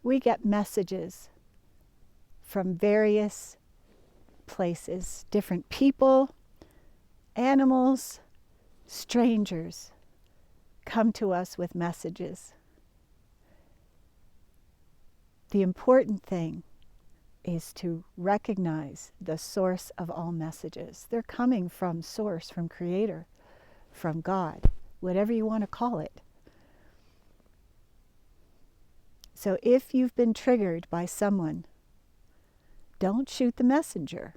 we get messages from various places, different people, animals, strangers come to us with messages. The important thing is to recognize the source of all messages. They're coming from source, from Creator, from God, whatever you want to call it. So if you've been triggered by someone, don't shoot the messenger.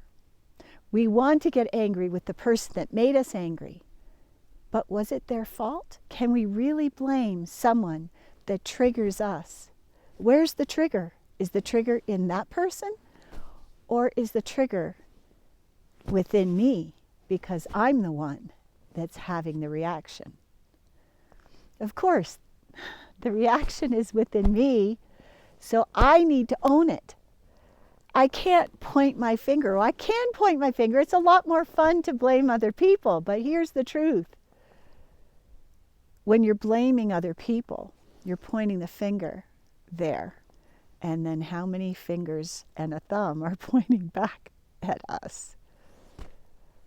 We want to get angry with the person that made us angry. But was it their fault? Can we really blame someone that triggers us? Where's the trigger? Is the trigger in that person? Or is the trigger within me because I'm the one that's having the reaction? Of course, the reaction is within me, so I need to own it. I can't point my finger. Well, I can point my finger. It's a lot more fun to blame other people, but here's the truth. When you're blaming other people, you're pointing the finger there. And then how many fingers and a thumb are pointing back at us?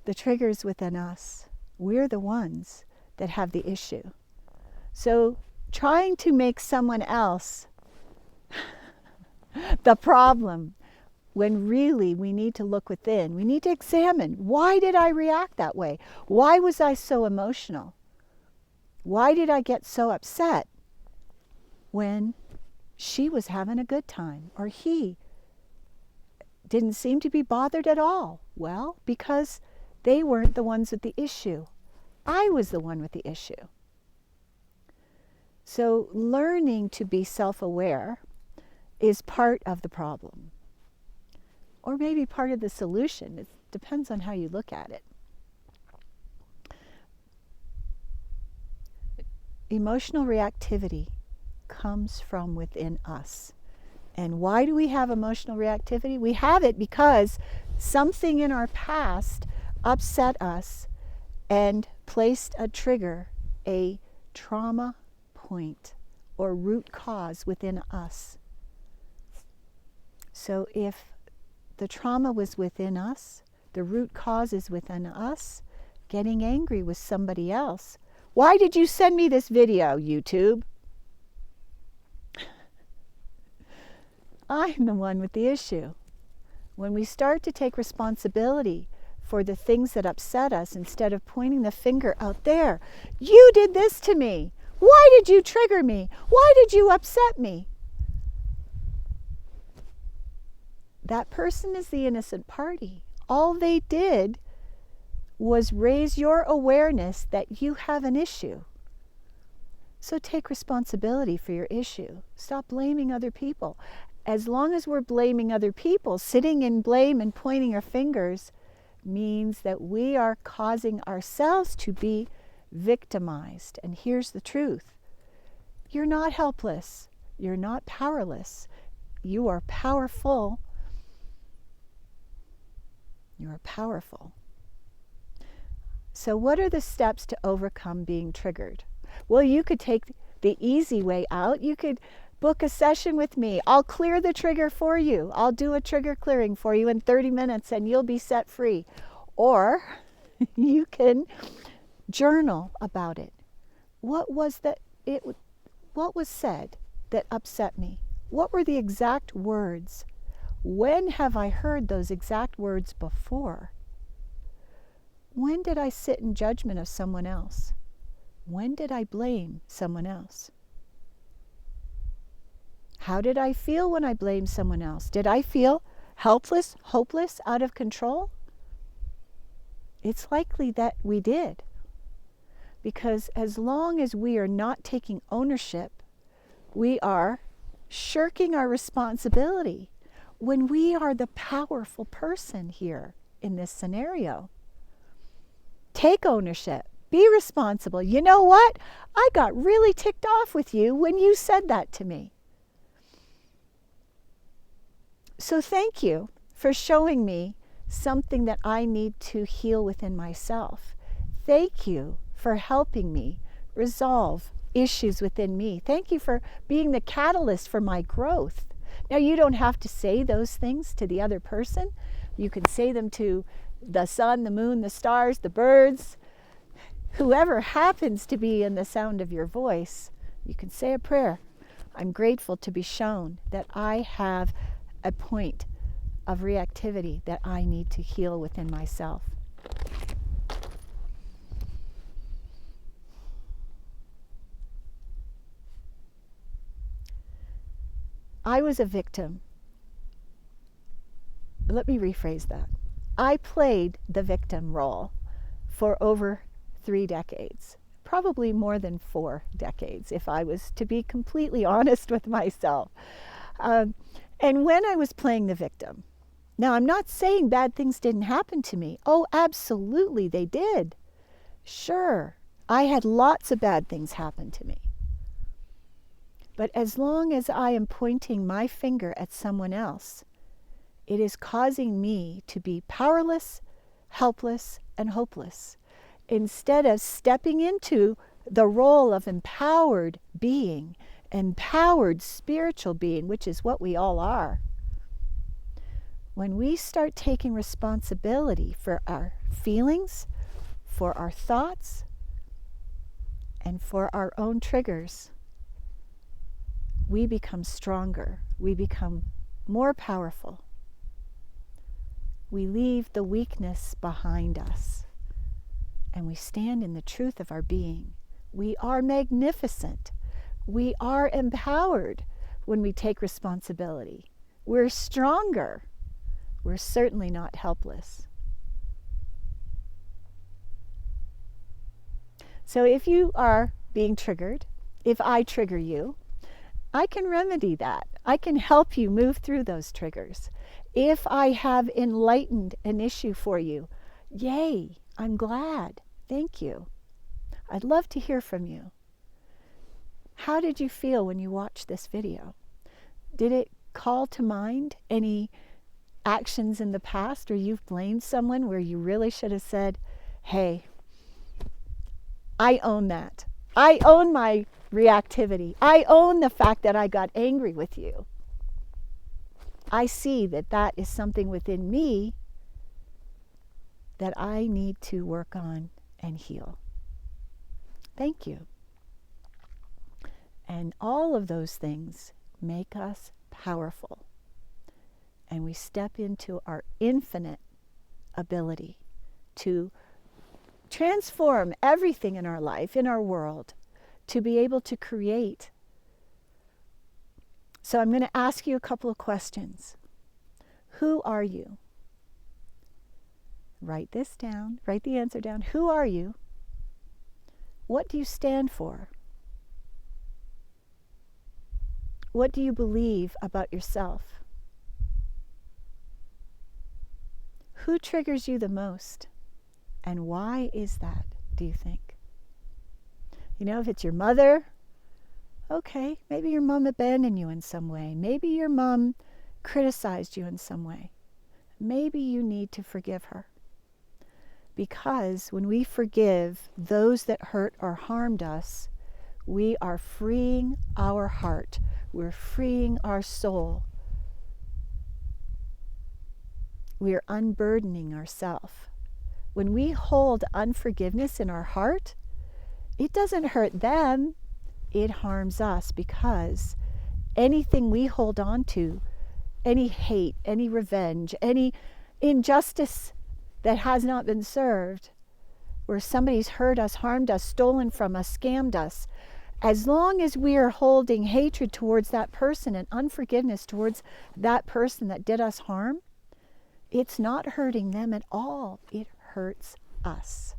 The trigger's within us. We're the ones that have the issue. So trying to make someone else the problem, when really we need to look within. We need to examine, why did I react that way? Why was I so emotional? Why did I get so upset when she was having a good time or he didn't seem to be bothered at all? Well, because they weren't the ones with the issue. I was the one with the issue. So learning to be self-aware is part of the problem. Or maybe part of the solution. It depends on how you look at it. Emotional reactivity comes from within us. And why do we have emotional reactivity? We have it because something in our past upset us and placed a trigger, a trauma point or root cause within us. So if the trauma was within us, the root cause is within us, getting angry with somebody else. Why did you send me this video, YouTube? I'm the one with the issue. When we start to take responsibility for the things that upset us instead of pointing the finger out there, you did this to me. Why did you trigger me? Why did you upset me? That person is the innocent party. All they did was raise your awareness that you have an issue. So take responsibility for your issue. Stop blaming other people. As long as we're blaming other people, sitting in blame and pointing our fingers means that we are causing ourselves to be victimized. And here's the truth. You're not helpless. You're not powerless. You are powerful. You are powerful. So what are the steps to overcome being triggered? Well, you could take the easy way out. You could book a session with me. I'll clear the trigger for you. I'll do a trigger clearing for you in 30 minutes and you'll be set free. Or you can journal about it. What was said that upset me? What were the exact words? When have I heard those exact words before? When did I sit in judgment of someone else? When did I blame someone else? How did I feel when I blamed someone else? Did I feel helpless, hopeless, out of control? It's likely that we did. Because as long as we are not taking ownership, we are shirking our responsibility when we are the powerful person here in this scenario. Take ownership. Be responsible. You know what? I got really ticked off with you when you said that to me. So thank you for showing me something that I need to heal within myself. Thank you for helping me resolve issues within me. Thank you for being the catalyst for my growth. Now, you don't have to say those things to the other person. You can say them to the sun, the moon, the stars, the birds, whoever happens to be in the sound of your voice. You can say a prayer. I'm grateful to be shown that I have a point of reactivity that I need to heal within myself. I was a victim. Let me rephrase that. I played the victim role for over 3 decades, probably more than 4 decades, if I was to be completely honest with myself. And when I was playing the victim, now I'm not saying bad things didn't happen to me. Oh, absolutely they did. Sure, I had lots of bad things happen to me. But as long as I am pointing my finger at someone else, it is causing me to be powerless, helpless, and hopeless. Instead of stepping into the role of empowered being, empowered spiritual being, which is what we all are. When we start taking responsibility for our feelings, for our thoughts, and for our own triggers, we become stronger. We become more powerful. We leave the weakness behind us, and we stand in the truth of our being. We are magnificent. We are empowered when we take responsibility. We're stronger. We're certainly not helpless. So if you are being triggered, if I trigger you, I can remedy that. I can help you move through those triggers. If I have enlightened an issue for you, yay, I'm glad. Thank you. I'd love to hear from you. How did you feel when you watched this video? Did it call to mind any actions in the past, or you've blamed someone where you really should have said, hey, I own that. I own my reactivity. I own the fact that I got angry with you. I see that that is something within me that I need to work on and heal. Thank you. And all of those things make us powerful. And we step into our infinite ability to transform everything in our life, in our world, to be able to create. So I'm going to ask you a couple of questions. Who are you? Write this down. Write the answer down. Who are you? What do you stand for? What do you believe about yourself? Who triggers you the most? And why is that, do you think? You know, if it's your mother, okay, maybe your mom abandoned you in some way. Maybe your mom criticized you in some way. Maybe you need to forgive her. Because when we forgive those that hurt or harmed us, we are freeing our heart. We're freeing our soul. We are unburdening ourselves. When we hold unforgiveness in our heart, it doesn't hurt them, it harms us, because anything we hold on to, any hate, any revenge, any injustice that has not been served, where somebody's hurt us, harmed us, stolen from us, scammed us, as long as we are holding hatred towards that person and unforgiveness towards that person that did us harm, it's not hurting them at all. It hurts us.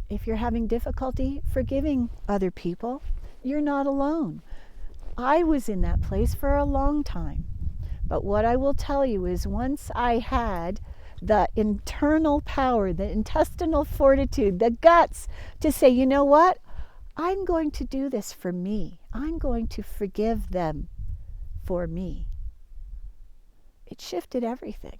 If you're having difficulty forgiving other people, you're not alone. I was in that place for a long time. But what I will tell you is, once I had the internal power, the intestinal fortitude, the guts to say, you know what? I'm going to do this for me. I'm going to forgive them for me. It shifted everything.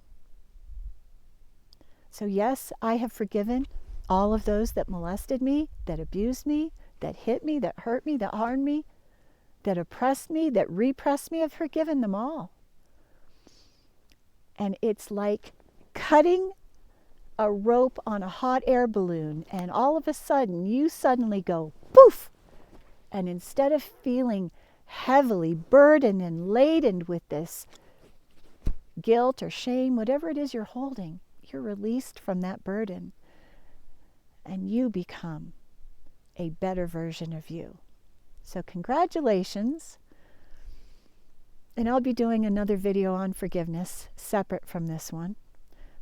So yes, I have forgiven all of those that molested me, that abused me, that hit me, that hurt me, that harmed me, that oppressed me, that repressed me. I've forgiven them all. And it's like cutting a rope on a hot air balloon, and all of a sudden you suddenly go poof, and instead of feeling heavily burdened and laden with this guilt or shame, whatever it is you're holding, you're released from that burden, and you become a better version of you. So congratulations. And I'll be doing another video on forgiveness separate from this one.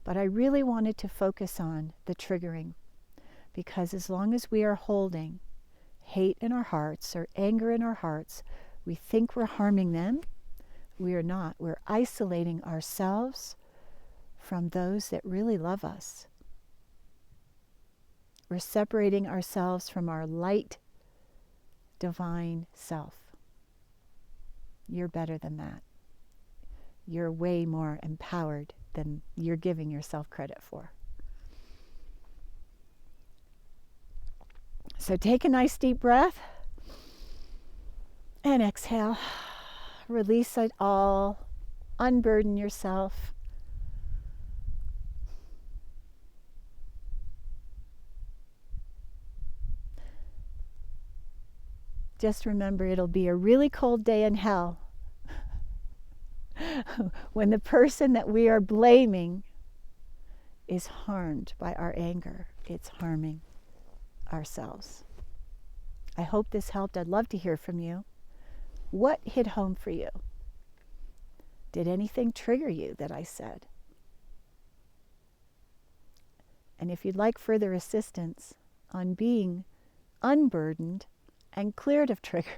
But I really wanted to focus on the triggering, because as long as we are holding hate in our hearts or anger in our hearts, we think we're harming them. We are not. We're isolating ourselves from those that really love us. We're separating ourselves from our light, divine self. You're better than that. You're way more empowered than you're giving yourself credit for. So take a nice deep breath and exhale. Release it all. Unburden yourself. Just remember, it'll be a really cold day in hell when the person that we are blaming is harmed by our anger. It's harming ourselves. I hope this helped. I'd love to hear from you. What hit home for you? Did anything trigger you that I said? And if you'd like further assistance on being unburdened and cleared of triggers,